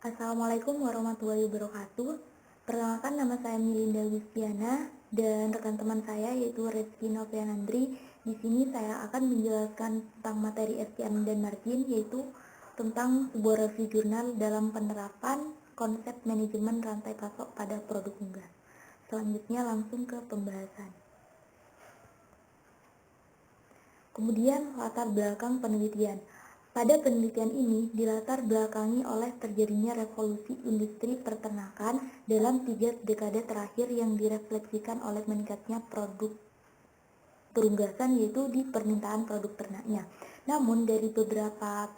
Assalamualaikum warahmatullahi wabarakatuh. Perkenalkan, nama saya Milinda Wistiana dan rekan teman saya yaitu Reski Novianandri. Di sini saya akan menjelaskan tentang materi STM dan margin, yaitu tentang sebuah review jurnal dalam penerapan konsep manajemen rantai pasok pada produk unggas. Selanjutnya langsung ke pembahasan. Kemudian latar belakang penelitian. Pada penelitian ini dilatar belakangi oleh terjadinya revolusi industri peternakan dalam 3 dekade terakhir yang direfleksikan oleh meningkatnya produk perunggasan, yaitu di permintaan produk ternaknya. Namun dari beberapa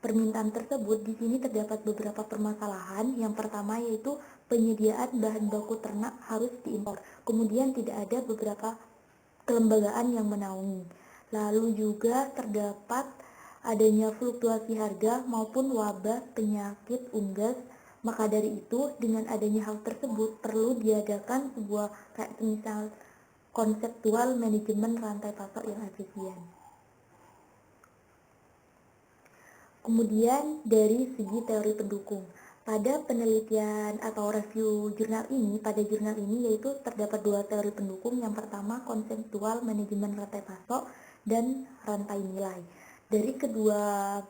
permintaan tersebut di sini terdapat beberapa permasalahan. Yang pertama yaitu penyediaan bahan baku ternak harus diimpor. Kemudian tidak ada beberapa kelembagaan yang menaungi. Lalu juga terdapat adanya fluktuasi harga maupun wabah penyakit unggas. Maka dari itu, dengan adanya hal tersebut perlu diadakan sebuah kayak misal konseptual manajemen rantai pasok yang efisien. Kemudian dari segi teori pendukung, pada penelitian atau review jurnal ini, pada jurnal ini yaitu terdapat 2 teori pendukung. Yang pertama konseptual manajemen rantai pasok dan rantai nilai. Dari kedua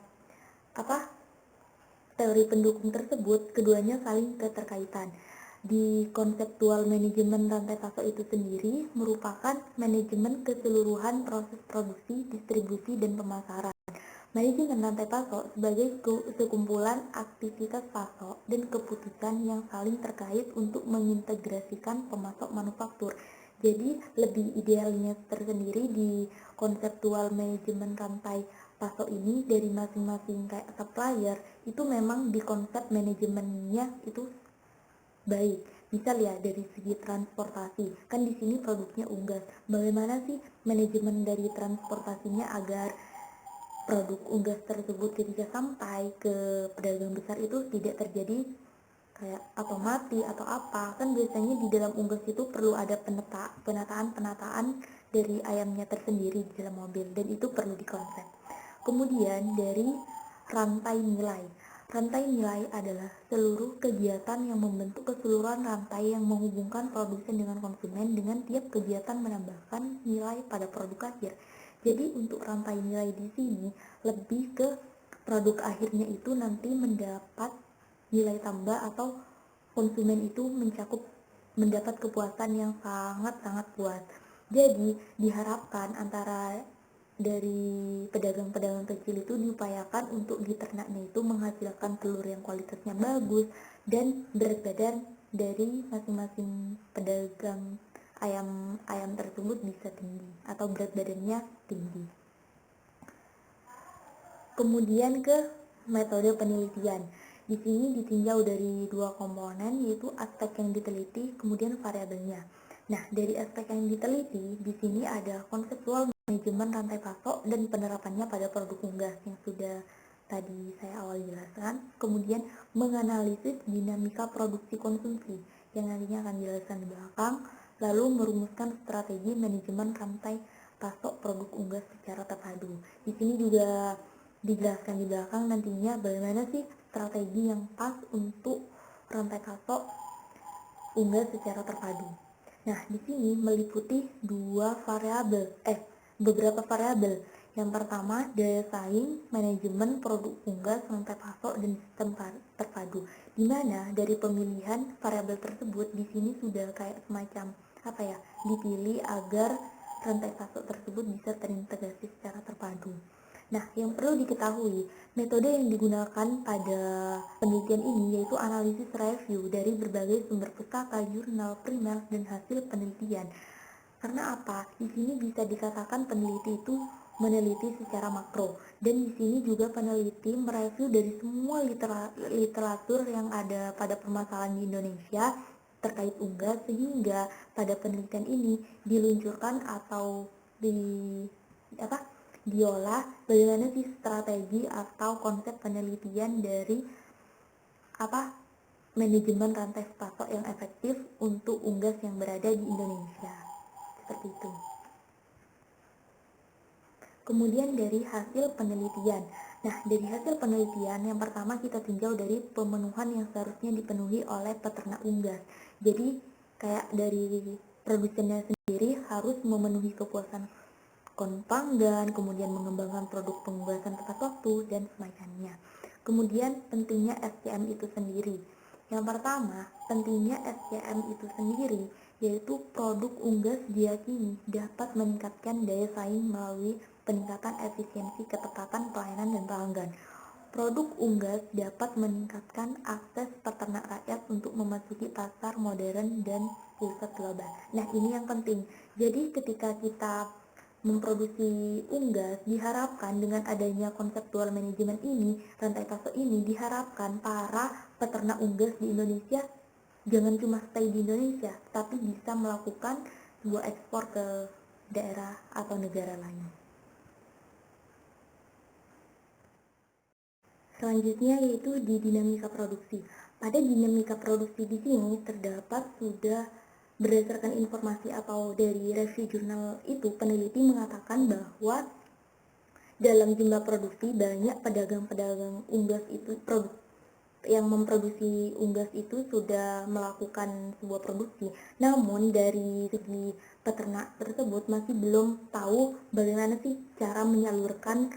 teori pendukung tersebut, keduanya saling keterkaitan. Di konseptual manajemen rantai pasok itu sendiri merupakan manajemen keseluruhan proses produksi, distribusi, dan pemasaran. Manajemen rantai pasok sebagai sekumpulan aktivitas pasok dan keputusan yang saling terkait untuk mengintegrasikan pemasok manufaktur. Jadi lebih idealnya tersendiri di konseptual manajemen rantai pasok ini dari masing-masing kayak supplier itu memang di konsep manajemennya itu baik. Misal ya dari segi transportasi, kan di sini produknya unggas. Bagaimana sih manajemen dari transportasinya agar produk unggas tersebut ketika sampai ke pedagang besar itu tidak terjadi kayak atau mati atau apa. Kan biasanya di dalam unggas itu perlu ada penataan dari ayamnya tersendiri di dalam mobil, dan itu perlu dikonsep. Kemudian dari rantai nilai. Rantai nilai adalah seluruh kegiatan yang membentuk keseluruhan rantai yang menghubungkan produsen dengan konsumen, dengan tiap kegiatan menambahkan nilai pada produk akhir. Jadi untuk rantai nilai di sini lebih ke produk akhirnya itu nanti mendapat nilai tambah atau konsumen itu mendapat kepuasan yang sangat-sangat puas. Jadi diharapkan antara dari pedagang-pedagang kecil itu diupayakan untuk di ternaknya itu menghasilkan telur yang kualitasnya bagus dan berat badan dari masing-masing pedagang ayam tersebut bisa tinggi atau berat badannya tinggi. Kemudian ke metode penelitian. Di sini ditinjau dari 2 komponen, yaitu aspek yang diteliti, kemudian variabelnya. Nah, dari aspek yang diteliti, di sini ada konseptual manajemen rantai pasok dan penerapannya pada produk unggas yang sudah tadi saya awal jelaskan. Kemudian menganalisis dinamika produksi konsumsi yang nantinya akan dijelaskan di belakang. Lalu merumuskan strategi manajemen rantai pasok produk unggas secara terpadu. Di sini juga dijelaskan di belakang nantinya bagaimana sih strategi yang pas untuk rantai pasok unggas secara terpadu. Nah, di sini meliputi beberapa variabel. Yang pertama, daya saing, manajemen produk unggas, rantai pasok, dan sistem terpadu. Di mana dari pemilihan variabel tersebut di sini sudah kayak semacam dipilih agar rantai pasok tersebut bisa terintegrasi secara terpadu. Nah, yang perlu diketahui, metode yang digunakan pada penelitian ini yaitu analisis review dari berbagai sumber pustaka, jurnal, primer, dan hasil penelitian. Karena apa? Di sini bisa dikatakan peneliti itu meneliti secara makro, dan di sini juga peneliti mereview dari semua literatur yang ada pada permasalahan di Indonesia terkait unggas, sehingga pada penelitian ini diluncurkan atau diolah bagaimana sih strategi atau konsep penelitian dari manajemen rantai pasok yang efektif untuk unggas yang berada di Indonesia. Seperti itu. Kemudian dari hasil penelitian. Nah, dari hasil penelitian yang pertama kita tinjau dari pemenuhan yang seharusnya dipenuhi oleh peternak unggas. Jadi kayak dari produsennya sendiri harus memenuhi kepuasan konpanggan, kemudian mengembangkan produk pengunggasan tepat waktu, dan semacamnya. Kemudian pentingnya SCM itu sendiri. Yang pertama, pentingnya SCM itu sendiri yaitu produk unggas diyakini dapat meningkatkan daya saing melalui peningkatan efisiensi, ketepatan pelayanan dan pelanggan. Produk unggas dapat meningkatkan akses peternak rakyat untuk memasuki pasar modern dan pusat global. Nah, ini yang penting. Jadi ketika kita memproduksi unggas, diharapkan dengan adanya konseptual manajemen ini, rantai pasok ini, diharapkan para peternak unggas di Indonesia jangan cuma stay di Indonesia, tapi bisa melakukan sebuah ekspor ke daerah atau negara lain. Selanjutnya yaitu di dinamika produksi. Pada dinamika produksi di sini terdapat sudah berdasarkan informasi atau dari review jurnal itu, peneliti mengatakan bahwa dalam jumlah produksi banyak pedagang-pedagang unggas itu yang memproduksi unggas itu sudah melakukan sebuah produksi. Namun dari segi peternak tersebut masih belum tahu bagaimana sih cara menyalurkan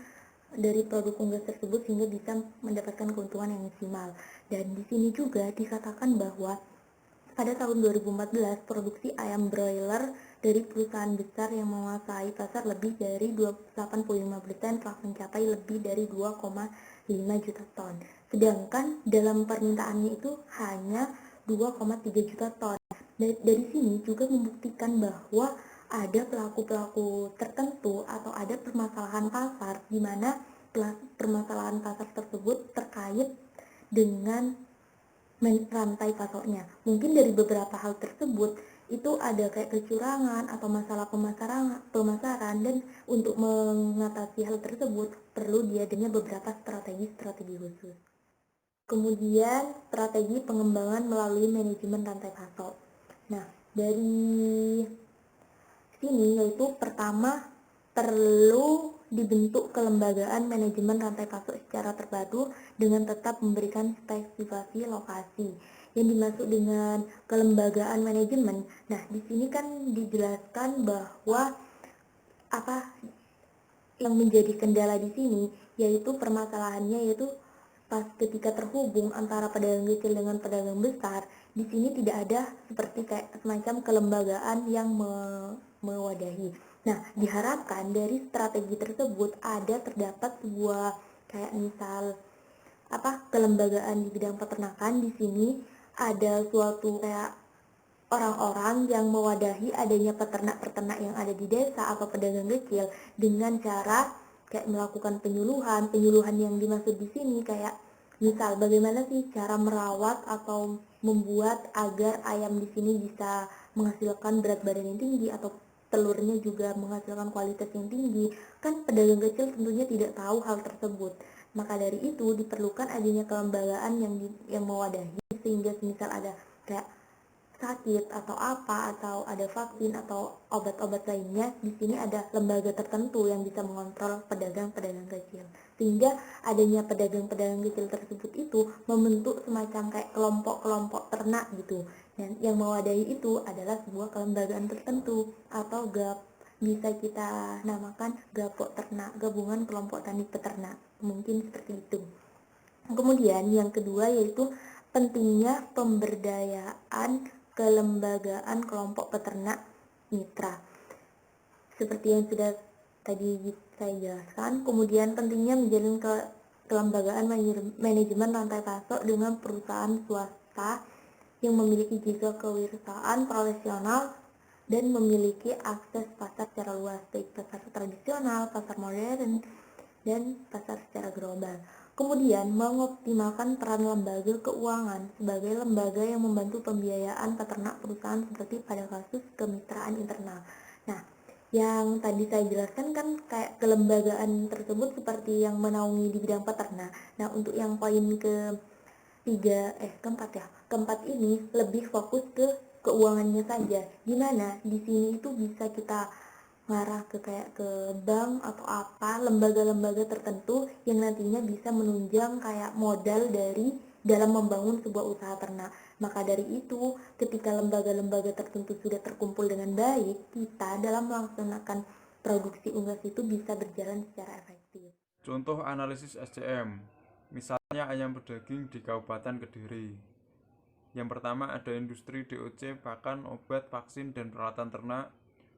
dari produk unggas tersebut sehingga bisa mendapatkan keuntungan yang maksimal. Dan di sini juga dikatakan bahwa pada tahun 2014, produksi ayam broiler dari perusahaan besar yang menguasai pasar lebih dari 85% telah mencapai lebih dari 2,5 juta ton. Sedangkan dalam permintaannya itu hanya 2,3 juta ton. Dari sini juga membuktikan bahwa ada pelaku-pelaku tertentu atau ada permasalahan pasar di mana permasalahan pasar tersebut terkait dengan rantai pasoknya. Mungkin dari beberapa hal tersebut itu ada kayak kecurangan atau masalah pemasaran, dan untuk mengatasi hal tersebut perlu diadanya beberapa strategi khusus. Kemudian strategi pengembangan melalui manajemen rantai pasok. Nah, dari sini yaitu pertama, perlu dibentuk kelembagaan manajemen rantai pasok secara terpadu dengan tetap memberikan spesifikasi lokasi. Yang dimaksud dengan kelembagaan manajemen, nah di sini kan dijelaskan bahwa apa yang menjadi kendala di sini yaitu permasalahannya yaitu pas ketika terhubung antara pedagang kecil dengan pedagang besar, di sini tidak ada seperti kayak semacam kelembagaan yang mewadahi. Nah, diharapkan dari strategi tersebut terdapat sebuah kayak misal kelembagaan di bidang peternakan. Di sini ada suatu kayak orang-orang yang mewadahi adanya peternak-peternak yang ada di desa atau pedagang kecil dengan cara kayak melakukan penyuluhan yang dimaksud di sini kayak misal bagaimana sih cara merawat atau membuat agar ayam di sini bisa menghasilkan berat badan yang tinggi atau telurnya juga menghasilkan kualitas yang tinggi. Kan pedagang kecil tentunya tidak tahu hal tersebut. Maka dari itu diperlukan adanya kelembagaan yang mewadahi, sehingga misal ada kayak sakit atau atau ada vaksin atau obat-obat lainnya, di sini ada lembaga tertentu yang bisa mengontrol pedagang-pedagang kecil, sehingga adanya pedagang-pedagang kecil tersebut itu membentuk semacam kayak kelompok-kelompok ternak gitu, dan yang mewadahi itu adalah sebuah kelembagaan tertentu atau bisa kita namakan gapok ternak, gabungan kelompok tani peternak, mungkin seperti itu. Kemudian yang kedua yaitu pentingnya pemberdayaan kelembagaan kelompok peternak mitra. Seperti yang sudah tadi saya jelaskan, kemudian pentingnya menjalin kelembagaan manajemen rantai pasok dengan perusahaan swasta yang memiliki jika kewirausahaan profesional dan memiliki akses pasar secara luas, baik pasar tradisional, pasar modern, dan pasar secara global. Kemudian mengoptimalkan peran lembaga keuangan sebagai lembaga yang membantu pembiayaan peternak perusahaan seperti pada kasus kemitraan internal. Nah, yang tadi saya jelaskan kan kayak kelembagaan tersebut seperti yang menaungi di bidang peternak. Nah, untuk yang poin keempat ini lebih fokus ke keuangannya saja, dimana di sini itu bisa kita ngarah ke kayak ke bank atau apa, lembaga-lembaga tertentu yang nantinya bisa menunjang kayak modal dari dalam membangun sebuah usaha ternak. Maka dari itu, ketika lembaga-lembaga tertentu sudah terkumpul dengan baik, kita dalam melaksanakan produksi unggas itu bisa berjalan secara efektif. Contoh analisis SCM, misalnya ayam pedaging di Kabupaten Kediri. Yang pertama ada industri DOC, pakan, obat, vaksin, dan peralatan ternak.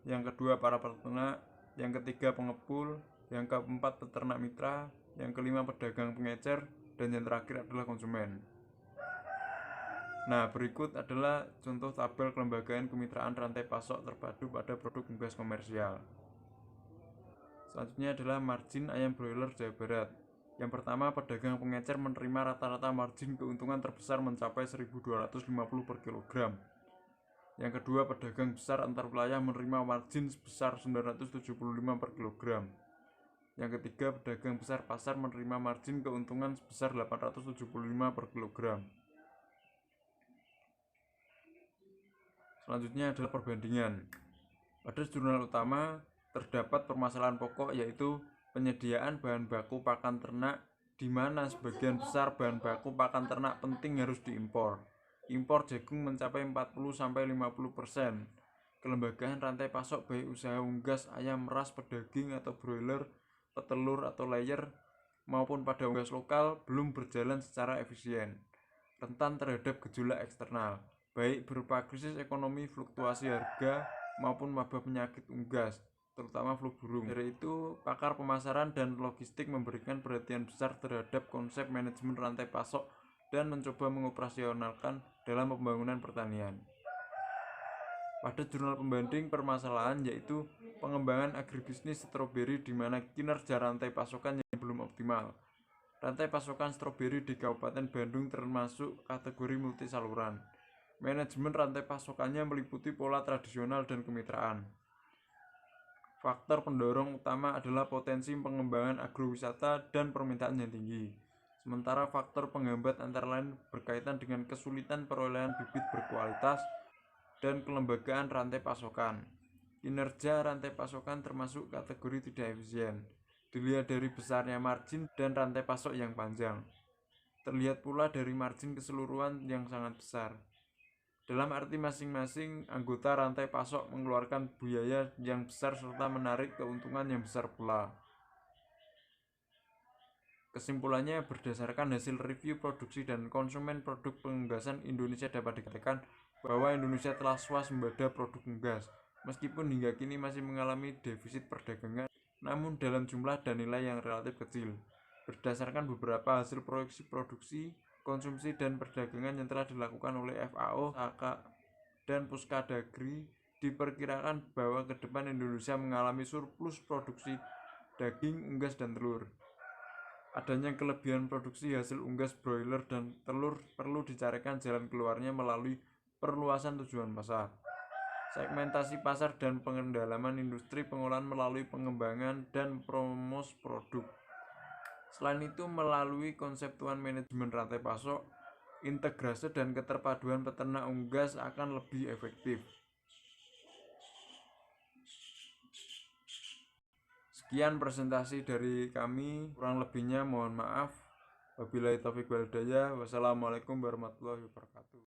Yang kedua para peternak. Yang ketiga pengepul. Yang keempat peternak mitra. Yang kelima pedagang pengecer. Dan yang terakhir adalah konsumen. Nah, berikut adalah contoh tabel kelembagaan kemitraan rantai pasok terpadu pada produk unggas komersial. Selanjutnya adalah margin ayam broiler Jawa Barat. Yang pertama, pedagang pengecer menerima rata-rata margin keuntungan terbesar mencapai 1.250 per kilogram. Yang kedua, pedagang besar antar wilayah menerima margin sebesar 975 per kilogram. Yang ketiga, pedagang besar pasar menerima margin keuntungan sebesar 875 per kilogram. Selanjutnya adalah perbandingan. Pada jurnal utama terdapat permasalahan pokok, yaitu penyediaan bahan baku pakan ternak, di mana sebagian besar bahan baku pakan ternak penting harus diimpor. Impor jagung mencapai 40-50%. Kelembagaan rantai pasok baik usaha unggas, ayam ras, pedaging atau broiler, petelur atau layer maupun pada unggas lokal belum berjalan secara efisien, rentan terhadap gejolak eksternal, baik berupa krisis ekonomi, fluktuasi harga, maupun wabah penyakit unggas, terutama flu burung. Dari itu, pakar pemasaran dan logistik memberikan perhatian besar terhadap konsep manajemen rantai pasok dan mencoba mengoperasionalkan dalam pembangunan pertanian. Pada jurnal pembanding permasalahan, yaitu pengembangan agribisnis stroberi, di mana kinerja rantai pasokan yang belum optimal. Rantai pasokan stroberi di Kabupaten Bandung termasuk kategori multi saluran. Manajemen rantai pasokannya meliputi pola tradisional dan kemitraan. Faktor pendorong utama adalah potensi pengembangan agrowisata dan permintaan yang tinggi. Sementara faktor penghambat antara lain berkaitan dengan kesulitan perolehan bibit berkualitas dan kelembagaan rantai pasokan. Kinerja rantai pasokan termasuk kategori tidak efisien, dilihat dari besarnya margin dan rantai pasok yang panjang. Terlihat pula dari margin keseluruhan yang sangat besar. Dalam arti masing-masing anggota rantai pasok mengeluarkan biaya yang besar serta menarik keuntungan yang besar pula. Kesimpulannya, berdasarkan hasil review produksi dan konsumen produk pengunggasan Indonesia, dapat dikatakan bahwa Indonesia telah swasembada produk unggas, meskipun hingga kini masih mengalami defisit perdagangan, namun dalam jumlah dan nilai yang relatif kecil. Berdasarkan beberapa hasil proyeksi produksi, konsumsi, dan perdagangan yang telah dilakukan oleh FAO, SAKA, dan Puskadagri, diperkirakan bahwa ke depan Indonesia mengalami surplus produksi daging, unggas, dan telur. Adanya kelebihan produksi hasil unggas broiler dan telur perlu dicarikan jalan keluarnya melalui perluasan tujuan pasar, segmentasi pasar, dan pengendalian industri pengolahan melalui pengembangan dan promosi produk. Selain itu, melalui konseptual manajemen rantai pasok, integrasi dan keterpaduan peternak unggas akan lebih efektif. Sekian presentasi dari kami, kurang lebihnya mohon maaf. Wabillahi taufiq wal hidayah. Wassalamualaikum warahmatullahi wabarakatuh.